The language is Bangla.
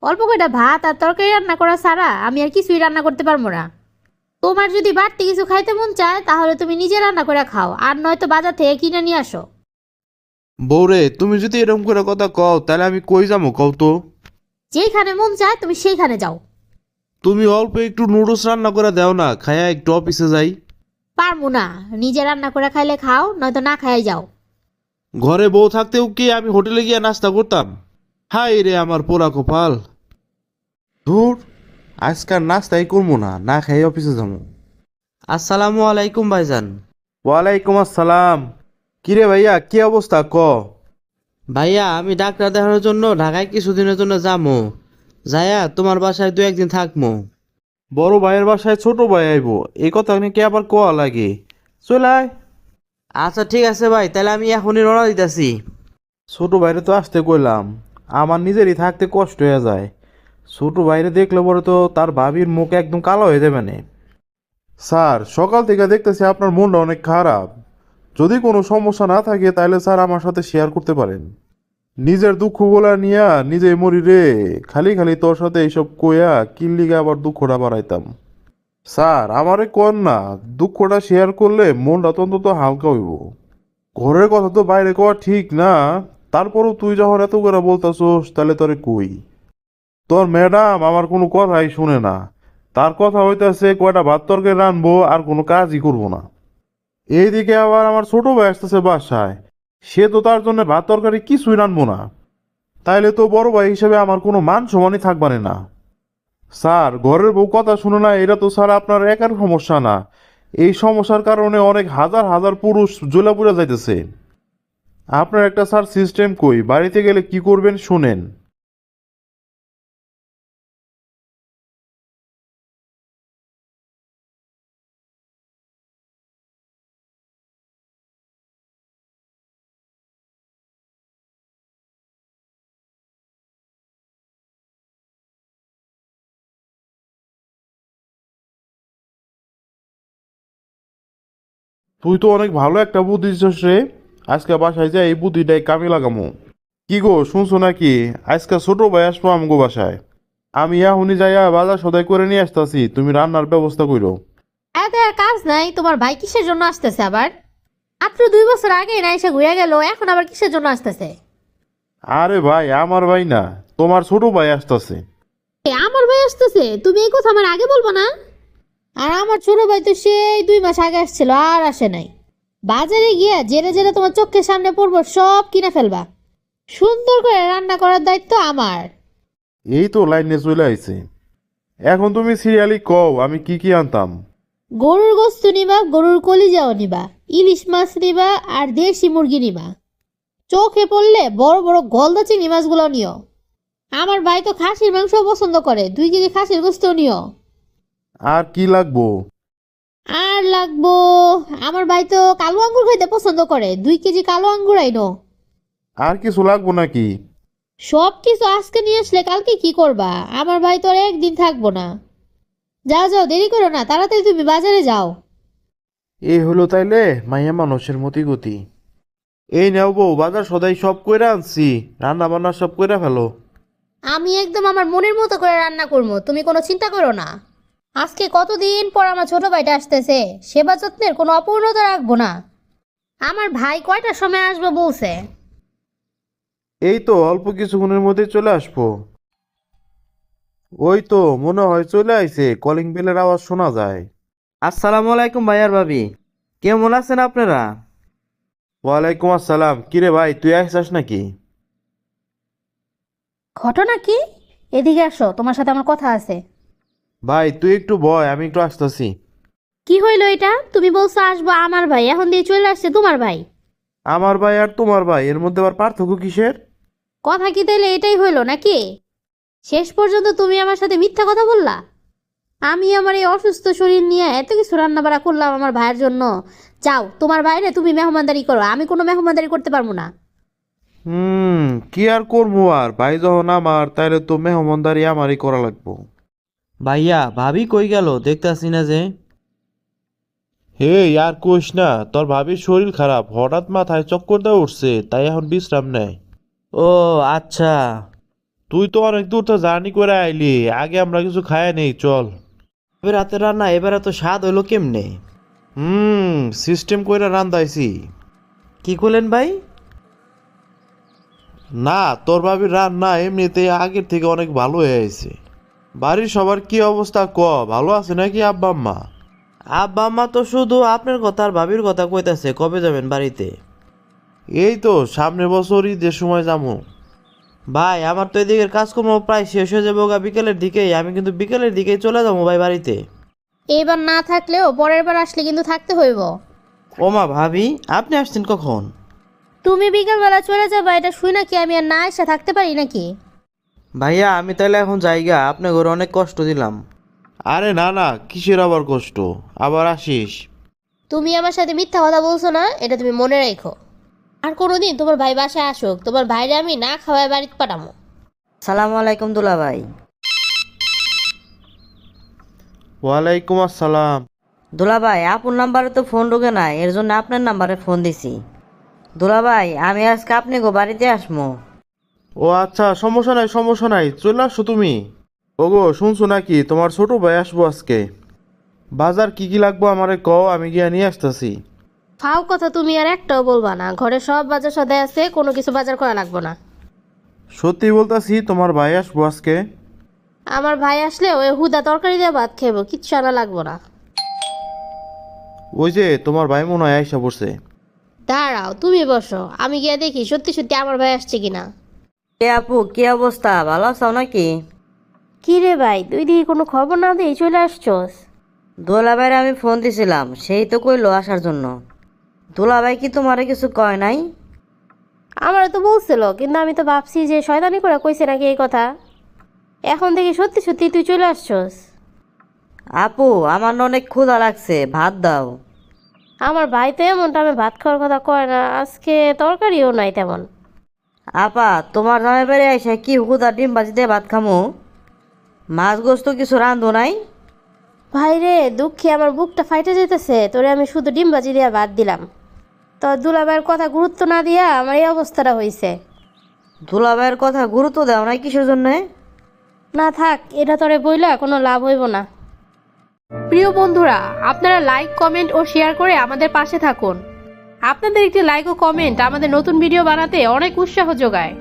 অল্প কয়টা ভাত আর তরকারি রান্না করা ছাড়া আমি আর কিছুই রান্না করতে পারবো না। তোমার যদি বাড়তি কিছু খাইতে মন চায় তাহলে তুমি নিজে রান্না করে খাও, আর নয়তো বাজার থেকে কিনে নিয়ে আসো। বউরে, তুমি যদি এরকম করে কথা কও তাহলে আমি কই যাবো কও তো? যেইখানে মন চায় তুমি সেইখানে যাও। তুমি অল্প একটু নুডলস রান্না করে দাও না, খায়া একটু অফিসে যাই। পারবো না, নিজে রান্না করে খাইলে খাও, নয়তো না খাই যাও। ঘরে বউ থাকতেও কি আমি হোটেলে গিয়ে নাস্তা করতাম? হাই রে আমার পোড়া কপাল। ধুর, আজকাল নাস্তাই করবো না, না খাই অফিসে যাবো। আসসালামু আলাইকুম ভাইজান। ওয়ালাইকুম আসসালাম। কিরে ভাইয়া, কি অবস্থা ক? ভাইয়া আমি ডাক্তার দেখানোর জন্য ঢাকায় কিছুদিনের জন্য যাবো, যাইয়া তোমার বাসায় 2-1 দিন থাকবো। বড় ভাইয়ের বাসায় ছোট ভাই আইবো, এই কথা নাকি আবার কোয়া লাগে? চলে আয়। আচ্ছা ঠিক আছে ভাই, তাহলে আমি এখনই রওনা দিতেছি। ছোট ভাইরে তো আসতে কইলাম, আমার নিজেরই থাকতে কষ্ট হয়ে যায়। ছোট ভাইরে দেখলে পরে তো তার ভাবির মুখ একদম কালো হয়ে যাবে না। স্যার, সকাল থেকে দেখতেছি আপনার মনটা অনেক খারাপ। যদি কোনো সমস্যা না থাকে তাহলে স্যার আমার সাথে শেয়ার করতে পারেন। নিজের দুঃখগুলা নিয়া নিজেই মরি রে। খালি খালি তোর সাথে এইসব কইয়া কিল্লিগে আবার দুঃখটা বাড়াইতাম। স্যার, আমারে কোন না, দুঃখটা শেয়ার করলে মনটা তো অন্তত হালকা হইব। ঘরের কথা তো বাইরে কওয়া ঠিক না, তারপরও তুই যখন এত করে বলতাছোস তাহলে তোরে কই। তোর ম্যাডাম আমার কোনো কথাই শুনে না। তার কথা হইতাছে কয়টা ভাত তরকারি রানবো আর কোনো কাজই করবো না। এইদিকে আবার আমার ছোট ভাই আসতেছে বাসায়, সে তো তার জন্য ভাত তরকারি কিছুই রানবো না। তাইলে তো বড় ভাই হিসেবে আমার কোনো মান সম্মানই থাকবানে না। স্যার, ঘরের বউ কথা শুনে না, এটা তো স্যার আপনার একার সমস্যা না। এই সমস্যার কারণে অনেক হাজার হাজার পুরুষ জ্বলা পুড়ে যাইতেছে। আপনার একটা স্যার সিস্টেম কই, বাড়িতে গেলে কি করবেন শুনেন। তুই তো অনেক ভালো একটা বুদ্ধি দিচ্ছিস রে। আজকে বাসায় যাই এই বুদ্ধিটাই কামে লাগামো। কি গো, শুনছো নাকি? আজকে ছোট ভাই আসবো আমগো বাসায়। আমি এখনই যাইয়া বাজার সদাই করে নিয়ে আসতেছি, তুমি রান্নার ব্যবস্থা করো। এত আর কাজ নাই, তোমার ভাই কিসের জন্য আসতেছে আবার? মাত্র 2 বছর আগে না এসে ঘুরে গেল, এখন আবার কিসের জন্য আসতেছে? আরে ভাই, আমার ভাই না, তোমার ছোট ভাই আসতেছে। আমার ভাই আসতেছে? তুমি এই কথা আমার আগে বলবো না? আর আমার ছোট ভাই তো সেই 2 মাস আগে আসছিল, আর আসে নাই। বাজারে গিয়া জেরে জেরে তোমার চোখের সামনে পড়বো, সব কিনে ফেলবা। সুন্দর করে রান্না করার দায়িত্ব আমার। এই তো লাইনে চলে আইছে। এখন তুমি সিরিয়ালি কও আমি কি কি আনতাম। গরুর গোস্ত নিবা, গরুর কলিজাও নিবা, ইলিশ মাছ নিবা, আর দেশি মুরগি নিবা। চোখে পড়লে বড় বড় গলদা চিংড়ি মাছগুলো নিও। আমার ভাই তো খাসির মাংস পছন্দ করে, 2 কেজি খাসির গোস্ত নিও। আর কি লাগবো? আর লাগবো, আমার ভাই তো কালো আঙ্গুর খাইতে পছন্দ করে, 2 কেজি কালো আঙ্গুর আইনো। আর কিছু লাগবো নাকি? সব কিছু আজকে নিয়ে আসলে কালকে কি করবা? আমার ভাই তো আর একদিন থাকবো না। যাও যাও, দেরি করো না, তাড়াতাড়ি তুমি বাজারে যাও। এই হলো তাইলে মাইয়া মানুষের মতি গতি। এই নেও বউ, বাজার সদাই সব কইরা আনছি, রান্না বান্না সব কইরা ফেলো। আমি একদম আমার মনের মতো করে রান্না করবো, তুমি কোনো চিন্তা করো না। আজকে কতদিন পর আমার ছোট ভাইটা আসতেছে, সেবা যত্নের কোনো অপূর্ণতা রাখবো না। আমার ভাই কয়টার সময় আসবে বলছে? এই তো অল্প কিছুক্ষণের মধ্যে চলে আসবো। ওই তো মনে হয় চলে আইছে, কলিং বেলের আওয়াজ শোনা যায়। আসসালামু আলাইকুম ভাইয়ার ভাবি, কেমন আছেন আপনারা? ওয়ালাইকুম আসসালাম। কিরে ভাই, তুই আসছিস নাকি? ঘটনা কি? এদিকে আসো, তোমার সাথে আমার কথা আছে। ভাই তুই একটু বয়, আমি একটু আসতেছি। কি হইলো এটা? তুমি বলছো আসবো আমার ভাই, এখন দিয়ে চলে আসছে তোমার ভাই। আমার ভাই আর তোমার ভাই এর মধ্যে আবার পার্থক্য কিসের? কথা কি তাইলে এটাই হইলো নাকি? শেষ পর্যন্ত তুমি আমার সাথে মিথ্যা কথা বললা। আমি আমার এই অসুস্থ শরীর নিয়ে এত কিছু রান্না বাড়া করলাম আমার ভাইয়ের জন্য। যাও, তোমার বাইরে তুমি মেহমানদারি করো, আমি কোনো মেহমানদারি করতে পারবো না। কি আর করবো, আর ভাই যখন আমার তাইলে তো মেহমানদারি আমারই করা লাগবো। ভাইয়া ভাবি কই গেল, দেখতাছি না যে। হে আর কোষ না, তোর ভাবির শরীর খারাপ, হঠাৎ মাথায় চক্কর দেওয়া উঠছে, তাই এখন বিশ্রাম নেয়। ও আচ্ছা। তুই তো অনেক দূর তো জার্নি করে আইলি, আগে আমরা কিছু খায় নেই, চল। এবার রাতের রান্না এবার এত স্বাদ হইলো কেমনে? সিস্টেম করে রান্দাইছি। কি করলেন ভাই? না, তোর ভাবির রান্না এমনিতে আগের থেকে অনেক ভালো হয়ে আছে। বাড়ির সবার কি অবস্থা ক, ভালো আছে নাকি আব্বা আম্মা? আব্বা আম্মা তো শুধু আপনার কথা আর ভাবির কথা কইতাছে, কবে যাবেন বাড়িতে? এই তো সামনের বছর ঈদের সময় যাবো। ভাই আমার তো এদিকের কাজকর্ম প্রায় শেষ হয়ে যাবো বিকেলের দিকেই, আমি কিন্তু বিকেলের দিকেই চলে যাবো ভাই বাড়িতে। এবার না থাকলেও পরের বার আসলে কিন্তু থাকতে হইব। ওমা ভাবি, আপনি আসছেন কখন? তুমি বিকালবেলা চলে যাবা এটা শুই নাকি আমি আর না এসে থাকতে পারি নাকি? ভাইয়া আমি তাহলে এখন যাইগা, আপনার ঘরে অনেক কষ্ট দিলাম। আরে না না, কিসের আবার কষ্ট, আবার আসিস। তুমি আমার সাথে মিথ্যা কথা বলছো না, এটা তুমি মনে রাখো। আর কোনোদিন তোমার ভাই বাসায় আসুক, তোমার ভাইরে আমি না খাওয়ায় বাড়িতে পাঠামো। সালামু আলাইকুম দুলা ভাই। ওয়ালাইকুম আসসালাম। দুলা ভাই আপুর নাম্বারে তো ফোন ঢোকে না, এর জন্য আপনার নাম্বারে ফোন দিছি। দুলা ভাই আমি আজকে আপনি গো বাড়িতে আসমো। ও আচ্ছা, সমস্যা নাই সমস্যা নাই, চলে আসো তুমি। ওগো শুনছো নাকি তোমার ছোট ভাই আসবো আজকে। বাজার কি কি লাগবো আমারে কও, আমি গিয়া নিয়ে আসতেছি। ফাও কথা তুমি আর একটাও বলবা না, ঘরে সব বাজার সদাই আছে, কোনো কিছু বাজার করা লাগবে না। সত্যি বলতাছি, তোমার ভাই আসবো আজকে। আমার ভাই আসলে ওই হুদা তরকারি দিয়ে ভাত খাবো, কিচ্ছু আনা লাগবো না। ওই যে তোমার ভাই মনে হয় আইসা পড়ছে। দাঁড়াও তুমি বসো, আমি গিয়ে দেখি সত্যি সত্যি আমার ভাই আসছে কিনা। এ আপু কি অবস্থা, ভালো আছো নাকি? কি রে ভাই, তুই দিকে কোনো খবর না দিয়ে চলে আসছস? দুলা ভাইরে আমি ফোন দিছিলাম, সেই তো কইলো আসার জন্য। দুলা ভাই কি তোমারে কিছু কয় নাই? আমার তো বলছিল, কিন্তু আমি তো ভাবছি যে শয়তানি করে কইছে নাকি এই কথা। এখন দেখি সত্যি সত্যি তুই চলে আসছস। আপু আমার না অনেক ক্ষুধা লাগছে, ভাত দাও। আমার ভাই তো এমন টাইমে ভাত খাওয়ার কথা কয় না, আজকে তরকারিও নাই তেমন। আপা তোমার জামাই বাড়ি আইসা কি ক্ষুধা, ডিম ভাজি দিয়ে ভাত খামু? মাছ গোস্ত কিছু রান্ধো নাই? ভাই রে, দুঃখে আমার বুকটা ফাইটে যেতেছে, তোরে আমি শুধু ডিম ভাজি দিয়ে ভাত দিলাম। তো দুলাভাইয়ের কথা গুরুত্ব না দিয়া আমার এই অবস্থাটা হয়েছে। দুলা ভাইয়ের কথা গুরুত্ব দাও নাই কিসের জন্যে? না থাক, এটা তোরে বইলা কোনো লাভ হইব না। প্রিয় বন্ধুরা, আপনারা লাইক কমেন্ট ও শেয়ার করে আমাদের পাশে থাকুন। আপনাদের একটি লাইক ও কমেন্ট আমাদের নতুন ভিডিও বানাতে অনেক উৎসাহ যোগায়।